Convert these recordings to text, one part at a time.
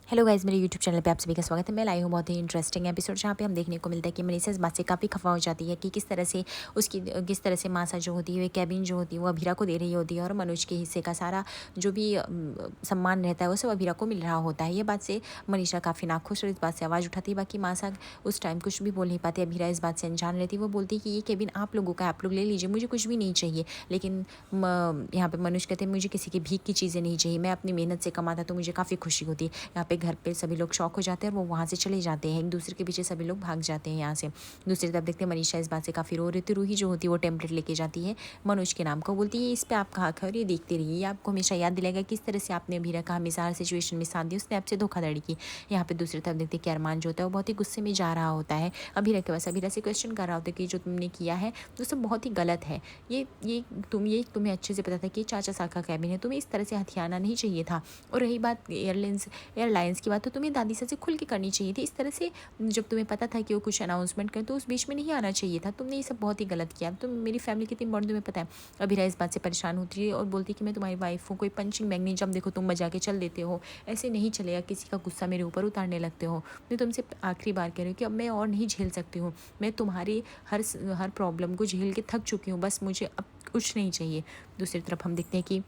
Hello guys, मेरे YouTube channel पे आप सभी का स्वागत है। मैं लाई हूँ बहुत ही इंटरेस्टिंग एपिसोड जहाँ पे हम देखने को मिलता है कि मनीषा इस बात से काफ़ी खफा हो जाती है कि किस तरह से मासा जो होती है, कैबिन जो होती है वो अभीरा को दे रही होती है और मनोज के हिस्से का सारा जो भी सम्मान रहता है वो सब अभीरा को मिल रहा होता है। ये बात से मनीषा काफ़ी नाखुश और इस बात से आवाज़ उठाती है। बाकी मासा उस टाइम कुछ भी बोल नहीं पाती। अभीरा इस बात से अनजान रहती है। वो बोलती है कि ये कैबिन आप लोगों का, आप लोग ले लीजिए, मुझे कुछ भी नहीं चाहिए। लेकिन यहाँ पे मनोज कहते हैं मुझे किसी की भीख की चीज़ें नहीं चाहिए, मैं अपनी मेहनत से कमाता तो मुझे काफ़ी खुशी होती है। यहाँ पे घर पे सभी लोग शॉक हो जाते हैं और वो वहाँ से चले जाते हैं। एक दूसरे के पीछे सभी लोग भाग जाते हैं यहाँ से। दूसरी तरफ देखते हैं मनीषा इस बात से काफ़ी रो रही थी। रूही जो होती है वो टेम्पलेट लेके जाती है मनोज के नाम को, बोलती है इस पे आप कहा खर, ये देखते रहिए, ये आपको हमेशा याद दिलाएगा किस तरह से आपने अभीरा का हमेशा हर सिचुएशन में साथ दिया, उसने आपसे धोखाधड़ी की। यहाँ पे दूसरी तरफ देखते हैं कि अरमान जो होता है वो बहुत ही गुस्से में जा रहा होता है अभीरा के पास। अभीरा से क्वेश्चन कर रहा होता है कि जो तुमने किया है वो सब बहुत ही गलत है। ये तुम्हें अच्छे से पता था कि चाचा साहब का कैबिन है, तुम्हें इस तरह से हथियाना नहीं चाहिए था। और रही बात एयरलाइंस की बात, तो तुम्हें दादी से खुल के करनी चाहिए थी। इस तरह से जब तुम्हें पता था कि वो कुछ अनाउंसमेंट करें तो उस बीच में नहीं आना चाहिए था। तुमने ये सब बहुत ही गलत किया। तुम मेरी फैमिली कितनी बड़ी तुम्हें पता है। अभीरा इस बात से परेशान होती है और बोलती है कि मैं तुम्हारी वाइफ हूँ, कोई पंचिंग बैग नहीं, जब देखो तुम बजा के चल देते हो। ऐसे नहीं चलेगा, किसी का गुस्सा मेरे ऊपर उतारने लगते हो। मैं तुमसे आखिरी बार कह रही हूँ कि अब मैं और नहीं झेल सकती हूँ। मैं तुम्हारी हर प्रॉब्लम को झेल के थक चुकी हूँ, बस मुझे अब कुछ नहीं चाहिए। दूसरी तरफ हम देखते हैं कि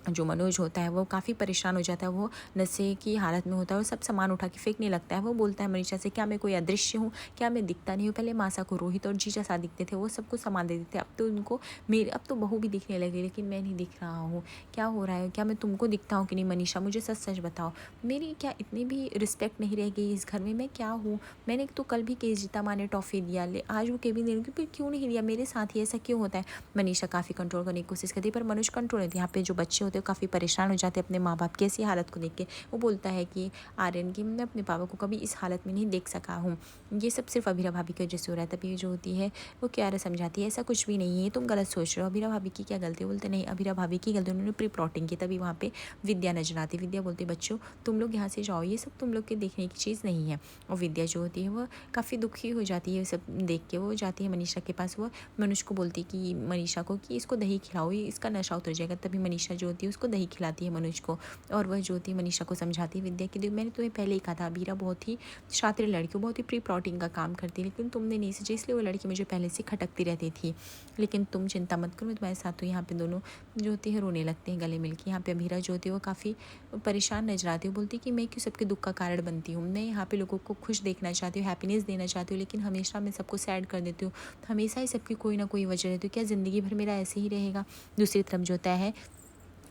जो मनोज होता है वो काफ़ी परेशान हो जाता है। वो नशे की हालत में होता है और सब सामान उठा के फेंकने लगता है। वो बोलता है मनीषा से, क्या मैं कोई अदृश्य हूँ, क्या मैं दिखता नहीं हूँ? पहले मासा को रोहित और जीजा सा दिखते थे, वो सबको सामान दे देते थे। अब तो उनको अब तो बहू भी दिखने लगी, लेकिन मैं नहीं दिख रहा हूँ। क्या हो रहा है? क्या मैं तुमको दिखता हूँ कि नहीं? मनीषा, मुझे सच सच बताओ, मेरी क्या इतनी भी रिस्पेक्ट नहीं रह गई इस घर में? मैं क्या हूँ? मैंने तो कल भी केस जीता, माँ ने टॉफ़ी दिया, आज वो केबिन देने फिर क्यों नहीं दिया? मेरे साथ ही ऐसा क्यों होता है? मनीषा काफ़ी कंट्रोल करने की कोशिश करती है पर मनोज कंट्रोल नहीं। यहाँ पे जो बच्चे होते हैं काफ़ी परेशान हो जाते हैं अपने माँ बाप की ऐसी हालत को देख के। वो बोलता है कि आर्यन, की मैं अपने पापा को कभी इस हालत में नहीं देख सका हूँ, ये सब सिर्फ अभीरा भाभी की वजह से हो रहा है। तभी जो होती है वो क्यारा समझाती है ऐसा कुछ भी नहीं है, तुम गलत सोच रहे हो, अभीरा भाभी की क्या गलती? बोलते नहीं, अभीरा भाभी की गलती, उन्होंने प्री प्लॉटिंग की। तभी वहाँ पे विद्या नजर आती। विद्या बोलती बच्चों तुम लोग यहाँ से जाओ, ये सब तुम लोग के देखने की चीज़ नहीं है। और विद्या जो होती है वो काफ़ी दुखी हो जाती है सब देख के। वो जाती है मनीषा के पास, वो मनुष्य को बोलती कि मनीषा को कि इसको दही खिलाओ, ये इसका नशा उतर जाएगा। तभी मनीषा जो होती है उसको दही खिलाती है मनुष्य को। और वह जो होती है मनीषा को समझाती है विद्या की, मैंने तुम्हें पहले ही कहा था अभीरा बहुत ही शातिर लड़की, बहुत ही प्री प्लॉटिंग का काम करती है, लेकिन तुमने नहीं सोचा, इसलिए वो लड़की मुझे पहले से खटकती रहती थी। लेकिन तुम चिंता मत करो, मैं तुम्हारे साथ हूँ। यहाँ पे दोनों जो होती है रोने लगते हैं गले मिलके। यहाँ पे अभीरा जो होती है वो काफ़ी परेशान नजर आती है। बोलती है कि मैं क्यों सबके दुख का कारण बनती हूँ? मैं यहाँ पे लोगों को खुश देखना चाहती हूँ, हैप्पीनेस देना चाहती हूँ, लेकिन हमेशा मैं सबको सैड कर देती हूँ। हमेशा ही सबकी कोई ना कोई वजह रहती है। क्या ज़िंदगी भर मेरा ऐसे ही रहेगा? दूसरी तरफ जो होता है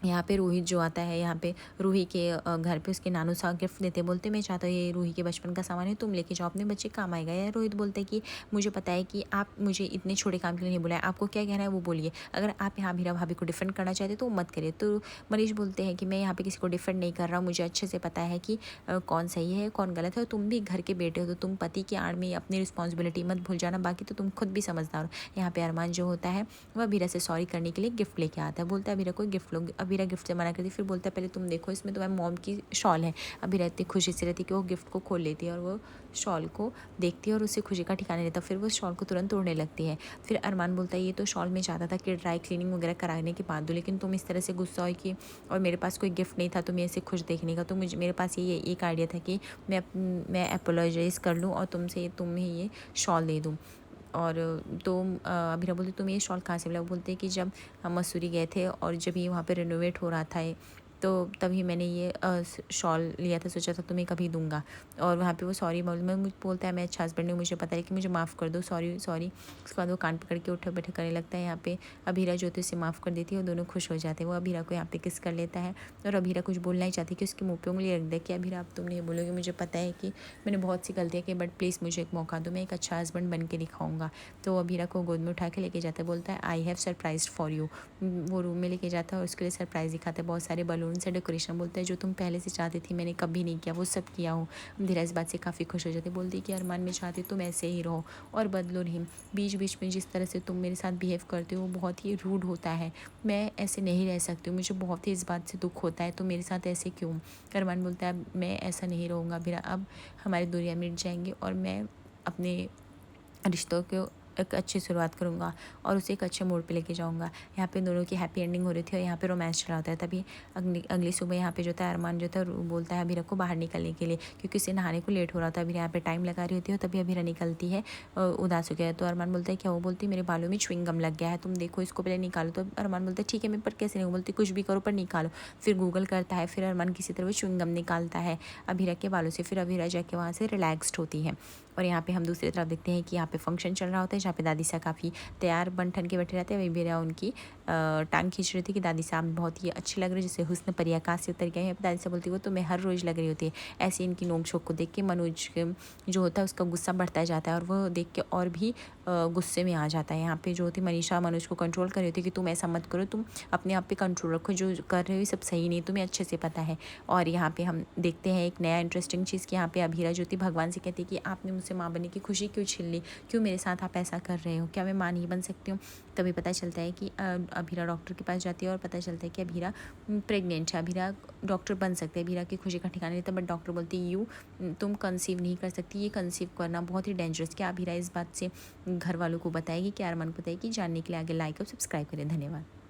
यहाँ पे रोहित जो आता है, यहाँ पे रूही के घर पे उसके नानू सा गिफ्ट देते, बोलते मैं चाहता हूँ ये रूही के बचपन का सामान है, तुम लेके जाओ, अपने बच्चे काम आएगा। यार रोहित बोलते हैं कि मुझे पता है कि आप मुझे इतने छोटे काम के लिए नहीं बुलाए, आपको क्या कहना है वो बोलिए, अगर आप यहाँ अभीरा भाभी को डिफेंड करना चाहते तो मत करिए। तो मनीष बोलते हैं कि मैं यहाँ पे किसी को डिफेंड नहीं कर रहा हूँ, मुझे अच्छे से पता है कि कौन सही है कौन गलत है। और तुम भी घर के बेटे हो तो तुम पति की आड़ में अपनी रिस्पॉन्सिबिलिटी मत भूल जाना, बाकी तो तुम खुद भी समझदार हो। यहाँ पे अरमान जो होता है वह अभीरा से सॉरी करने के लिए गिफ्ट लेके आता है। बोलता है अभीरा को गिफ्ट लो, अभीरा गिफ्ट से मना करती, फिर बोलता है पहले तुम देखो, इसमें तुम्हारी मॉम की शॉल है। अभीरा इतनी खुशी से रहती कि वो गिफ्ट को खोल लेती है और वो शॉल को देखती है और उससे खुशी का ठिकाना रहता, फिर वो शॉल को तुरंत तोड़ने लगती है। फिर अरमान बोलता है ये तो शॉल में चाहता था कि ड्राई क्लीनिंग वगैरह कराने के बाद दो, लेकिन तुम इस तरह से गुस्सा हो कि और मेरे पास कोई गिफ्ट नहीं था तुम्हें ऐसे खुश देखने का, तो मुझे मेरे पास ये एक आइडिया था कि मैं अपोलोजाइज़ कर लूँ और तुम्हें ये शॉल दे दूँ। और तो अभीरा बोलती तुम ये शॉल कहाँ से मिला? वो बोलते कि जब हम मसूरी गए थे और जब ये वहाँ पे रिनोवेट हो रहा था तो तभी मैंने ये शॉल लिया था, सोचा था तुम्हें कभी दूंगा। और वहाँ पे वो सॉरी मुझे बोलता है मैं अच्छा हस्बैंड नहीं, मुझे पता है कि मुझे माफ़ कर दो, सॉरी सॉरी। उसके बाद वो कान पकड़ के उठे बैठे करने लगता है। यहाँ पे अभीरा जो होती है उसे माफ़ कर देती है और दोनों खुश हो जाते हैं। वो अभीरा को यहाँ पे किस कर लेता है और अभीरा कुछ बोलना ही चाहती कि उसके मुँह पे उंगली रख दे कि अभीरा अब तुम नहीं बोलोगे, मुझे पता है कि मैंने बहुत सी गलतियाँ की, बट प्लीज़ मुझे एक मौका दो, मैं एक अच्छा हस्बैंड बन के दिखाऊंगा। तो अभीरा को गोद में उठा के लेके जाता है, बोलता है I have surprise for you. वो रूम में लेके जाता है और उसके लिए सरप्राइज़ दिखाता है, बहुत सारे बलून से डेकोरेशन। बोलता है जो तुम पहले से चाहती थी मैंने कभी नहीं किया वो सब किया हूँ। अभीरा इस बात से काफ़ी खुश हो जाती है, बोलती है कि अरमान मैं चाहती तुम ऐसे ही रहो और बदलो नहीं, बीच बीच में जिस तरह से तुम मेरे साथ बिहेव करते हो वो बहुत ही रूड होता है, मैं ऐसे नहीं रह सकती हूँ, मुझे बहुत ही इस बात से दुख होता है, तो मेरे साथ ऐसे क्यों? अरमान बोलता है मैं ऐसा नहीं रहूँगा अभीरा, अब हमारी दूरियाँ मिट जाएंगी और मैं अपने रिश्तों को एक अच्छी शुरुआत करूँगा और उसे एक अच्छे मोड़ पे लेके जाऊँगा। यहाँ पे दोनों की हैप्पी एंडिंग हो रही थी और यहाँ पे रोमांस चल रहा होता है। तभी अगली सुबह यहाँ पे जो था अरमान जो था बोलता है अभीरा को बाहर निकलने के लिए, क्योंकि उसे नहाने को लेट हो रहा था। अभीरा यहाँ पे टाइम लगा रही होती है, तभी अभीरा निकलती है उदास हो गया है। तो अरमान बोलता है क्या? वो बोलती मेरे बालों में च्युइंग गम लग गया है, तुम देखो इसको पहले निकालो। तो अरमान बोलता है ठीक है मैं पर कैसे नहीं, बोलती कुछ भी करो पर निकालो। फिर गूगल करता है, फिर अरमान किसी तरह वो च्युइंग गम निकालता है अभीरा के बालों से। फिर अभीरा जाके वहाँ से रिलैक्स्ड होती है। और यहाँ पे हम दूसरी तरफ देखते हैं कि यहाँ पे फंक्शन चल रहा होता है, जहाँ पे दादी साहब काफ़ी तैयार बन ठन के बैठे रहते हैं। वही अभीरा उनकी टांग खींच रही थी कि दादी साहब बहुत ही अच्छी लग रही है, जैसे हुस्न परी आकाश से उतर गए हैं। दादी साहब बोलती वो तुम्हें हर रोज़ लग रही होती है। ऐसे इनकी नोक झोंक को देख के मनोज जो होता है उसका गुस्सा बढ़ता जाता है और वो देख के और भी गुस्से में आ जाता है। यहाँ पे जो होती मनीषा मनोज को कंट्रोल कर रही होती है कि तुम ऐसा मत करो, तुम अपने आप पे कंट्रोल रखो, जो कर रहे हो सब सही नहीं, तुम्हें अच्छे से पता है। और यहाँ पे हम देखते हैं एक नया इंटरेस्टिंग चीज़ कि यहाँ पे अभीरा जो थी भगवान से कहती है कि आपने मुझसे माँ बनने की खुशी क्यों छीन ली, क्यों मेरे साथ आप ऐसा कर रहे हो, क्या मैं माँ नहीं बन सकती हूँ। तभी पता चलता है कि अभीरा डॉक्टर के पास जाती है और पता चलता है कि अभीरा प्रेग्नेंट है। अभीरा डॉक्टर बन सकते हैं, अभीरा की खुशी का ठिकाना नहीं था, बट डॉक्टर बोलती तुम कंसीव नहीं कर सकती, ये कंसीव करना बहुत ही डेंजरस। क्या अभीरा इस बात से घर वालों को बताएगी, क्या अरमान को बताएगी? जानने के लिए आगे लाइक और सब्सक्राइब करें। धन्यवाद।